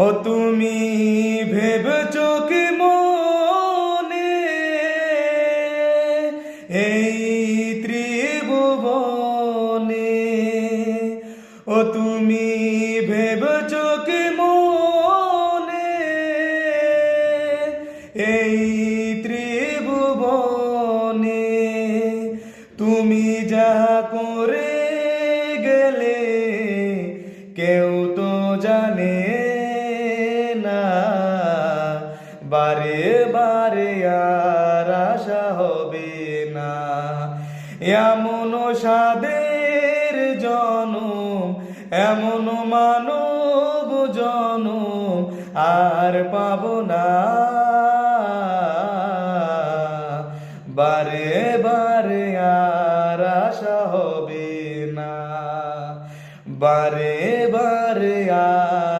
ও তুমি ভেবেছো কি মনে এই ত্রিভুবনে, ও তুমি ভেবেছো কি মনে এই ত্রিভুবনে তুমি যা করে গেলে কেউ তো জানে না, বারে বারে আর আশা হবে না। এমন সাদের জনম, এমন মানব জনম আর পাবো না।